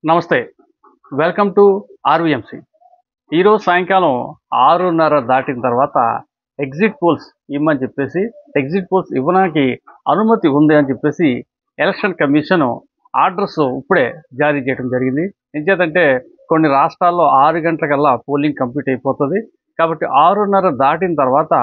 నమస్తే. Welcome to RVMC. ఈరోజు సాయంకాలం 6:30 దాటిన తర్వాత ఎగ్జిట్ పోల్స్ ఇమ్మని చెప్పేసి, ఎగ్జిట్ పోల్స్ ఇవ్వడానికి అనుమతి ఉంది అని చెప్పేసి ఎలక్షన్ కమిషన్ ఆర్డర్స్ ఇప్పుడే జారీ చేయడం జరిగింది. ఎంచేతంటే కొన్ని రాష్ట్రాల్లో 6 గంటలకల్లా పోలింగ్ కంప్లీట్ అయిపోతుంది. కాబట్టి 6:30 దాటిన తర్వాత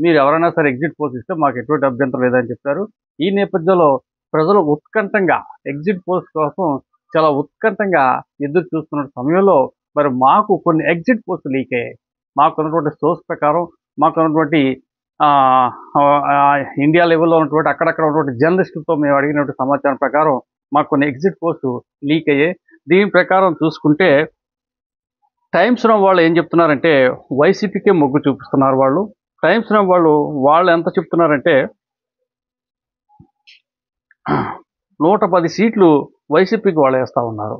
మీరు ఎవరైనా సరే ఎగ్జిట్ పోల్స్ ఇస్తే మాకు ఎటువంటి అభ్యంతరం లేదని చెప్పారు. ఈ నేపథ్యంలో ప్రజలు ఉత్కంఠంగా ఎగ్జిట్ పోల్స్ కోసం చాలా ఉత్కంఠంగా ఎదురు చూస్తున్న సమయంలో మరి మాకు కొన్ని ఎగ్జిట్ పోల్స్ లీక్ అయ్యాయి. మాకున్నటువంటి సోర్స్ ప్రకారం, మాకున్నటువంటి ఇండియా లెవెల్లో ఉన్నటువంటి అక్కడక్కడ ఉన్నటువంటి జర్నలిస్టులతో మేము అడిగినటువంటి సమాచారం ప్రకారం మాకు కొన్ని ఎగ్జిట్ పోల్స్ లీక్ అయ్యాయి. దీని ప్రకారం చూసుకుంటే టైమ్స్ నౌ వాళ్ళు ఏం చెప్తున్నారంటే వైసీపీకే మొగ్గు చూపిస్తున్నారు వాళ్ళు. టైమ్స్ నౌ వాళ్ళు ఎంత చెప్తున్నారంటే 110 సీట్లు వైసీపీకి వాళ్ళు వేస్తూ ఉన్నారు.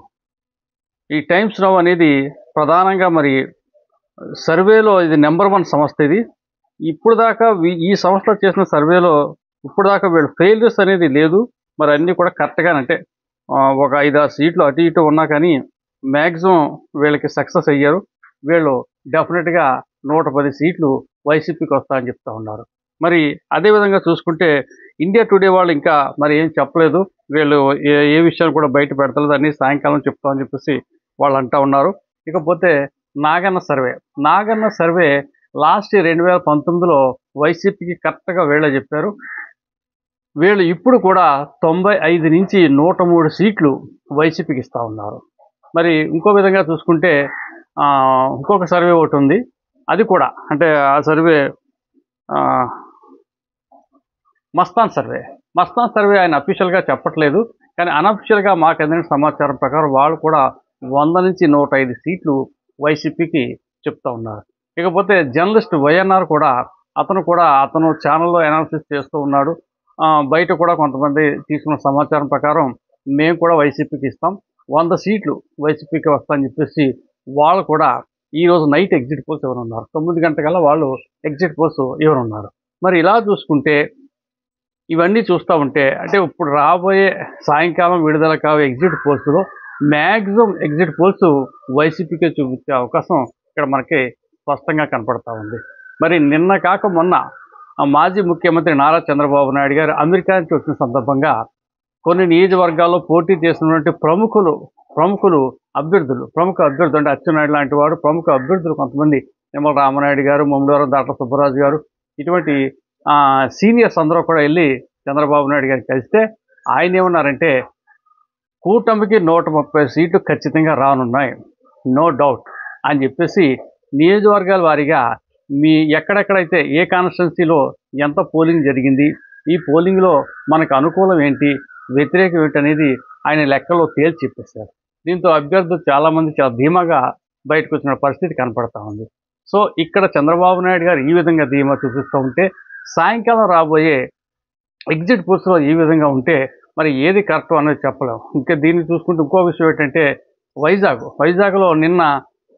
ఈ టైమ్స్ నౌ అనేది ప్రధానంగా మరి సర్వేలో ఇది నెంబర్ 1 సంస్థ ఇది. ఇప్పుడు దాకా ఈ సంస్థ చేసిన సర్వేలో ఇప్పుడు దాకా వీళ్ళు ఫెయిల్యూర్స్ అనేది లేదు. మరి అన్నీ కూడా కరెక్ట్గానే, అంటే ఒక 5-6 సీట్లు అటు ఇటు ఉన్నా కానీ మ్యాక్సిమం వీళ్ళకి సక్సెస్ అయ్యారు. వీళ్ళు డెఫినెట్గా 110 సీట్లు వైసీపీకి వస్తాయని చెప్తా ఉన్నారు. మరి అదేవిధంగా చూసుకుంటే ఇండియా టుడే వాళ్ళు ఇంకా మరి ఏం చెప్పలేదు. వీళ్ళు ఏ విషయాలు కూడా బయట పెడతలేదు, అన్నీ సాయంకాలం చెప్తామని చెప్పేసి వాళ్ళు అంటూ ఉన్నారు. ఇకపోతే నాగన్న సర్వే లాస్ట్ 2019లో వైసీపీకి కరెక్ట్గా వీళ్ళే చెప్పారు. వీళ్ళు ఇప్పుడు కూడా 95 నుంచి 103 సీట్లు వైసీపీకి ఇస్తూ ఉన్నారు. మరి ఇంకో విధంగా చూసుకుంటే ఇంకొక సర్వే ఒకటి ఉంది. అది కూడా అంటే ఆ సర్వే మస్తాన్ సర్వే ఆయన అఫీషియల్గా చెప్పట్లేదు, కానీ అనఫిషియల్గా మాకు అందిన సమాచారం ప్రకారం వాళ్ళు కూడా 100 నుంచి 105 సీట్లు వైసీపీకి చెప్తా ఉన్నారు. ఇకపోతే జర్నలిస్ట్ వైఎన్ఆర్ కూడా అతను ఛానల్లో అనాలిసిస్ చేస్తూ ఉన్నాడు. బయట కూడా కొంతమంది తీసుకున్న సమాచారం ప్రకారం మేము కూడా వైసీపీకి ఇస్తాం, 100 సీట్లు వైసీపీకి వస్తామని చెప్పేసి వాళ్ళు కూడా ఈరోజు నైట్ ఎగ్జిట్ పోల్స్ ఇవ్వనున్నారు. 9 గంటకల్లా వాళ్ళు ఎగ్జిట్ పోల్స్ ఇవ్వనున్నారు. మరి ఇలా చూసుకుంటే ఇవన్నీ చూస్తూ ఉంటే అంటే ఇప్పుడు రాబోయే సాయంకాలం విడుదల కావే ఎగ్జిట్ పోల్స్లో మ్యాక్సిమం ఎగ్జిట్ పోల్స్ వైసీపీకే చూపించే అవకాశం ఇక్కడ మనకి స్పష్టంగా కనపడతా ఉంది. మరి నిన్న కాక మొన్న మాజీ ముఖ్యమంత్రి నారా చంద్రబాబు నాయుడు గారు అమెరికా నుంచి వచ్చిన సందర్భంగా కొన్ని నియోజకవర్గాల్లో పోటీ చేసినటువంటి ప్రముఖ అభ్యర్థులు అంటే అచ్చెన్నాయుడు లాంటి వాడు, ప్రముఖ అభ్యర్థులు కొంతమంది నిమ్మల రామనాయుడు గారు, ముమ్మడివరం దాట్ల సుబ్బరాజు గారు, ఇటువంటి సీనియర్స్ అందరూ కూడా వెళ్ళి చంద్రబాబు నాయుడు గారిని కలిస్తే ఆయన ఏమన్నారంటే కూటమికి 130 సీట్లు ఖచ్చితంగా రానున్నాయి, నో డౌట్ అని చెప్పేసి నియోజకవర్గాల వారీగా మీ ఎక్కడెక్కడైతే ఏ కాన్స్టిట్యున్సీలో ఎంత పోలింగ్ జరిగింది, ఈ పోలింగ్లో మనకు అనుకూలం ఏంటి, వ్యతిరేకం ఏంటి అనేది ఆయన లెక్కలో తేల్చి చెప్పేశారు. దీంతో అభ్యర్థులు చాలామంది చాలా ధీమాగా బయటకు వచ్చిన పరిస్థితి కనపడతా ఉంది. సో ఇక్కడ చంద్రబాబు నాయుడు గారు ఈ విధంగా ధీమా చూపిస్తూ ఉంటే సాయంకాలం రాబోయే ఎగ్జిట్ పోల్స్లో ఈ విధంగా ఉంటే మరి ఏది కరెక్ట్ అనేది చెప్పలేము. ఇంకా దీన్ని చూసుకుంటే ఇంకో విషయం ఏంటంటే వైజాగ్లో నిన్న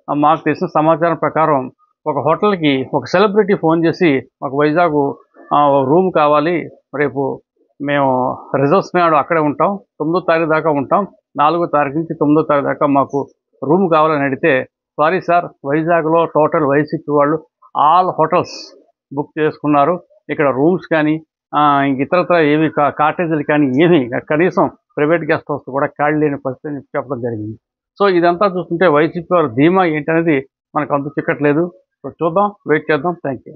మాకు తెలిసిన సమాచారం ప్రకారం ఒక హోటల్కి ఒక సెలబ్రిటీ ఫోన్ చేసి మాకు వైజాగ్ రూమ్ కావాలి, రేపు మేము రిజర్వ్స్ నాడు అక్కడే ఉంటాం, 9వ తారీఖు దాకా ఉంటాం, 4వ తారీఖు నుంచి 9వ తారీఖు దాకా మాకు రూమ్ కావాలని అడిగితే సారీ సార్, వైజాగ్లో టోటల్ వైసీపీ వాళ్ళు ఆల్ హోటల్స్ బుక్ చేసుకున్నారు, ఇక్కడ రూమ్స్ కానీ ఇతరత్ర ఏవి కాటేజీలు కానీ ఏమీ కనీసం ప్రైవేట్ గెస్ట్ హౌస్ కూడా ఖాళీ లేని పరిస్థితి చెప్పడం జరిగింది. సో ఇదంతా చూస్తుంటే వైసీపీ వారి ధీమా ఏంటనేది మనకు అంతు చిక్కట్లేదు. సో చూద్దాం, వెయిట్ చేద్దాం. Thank you.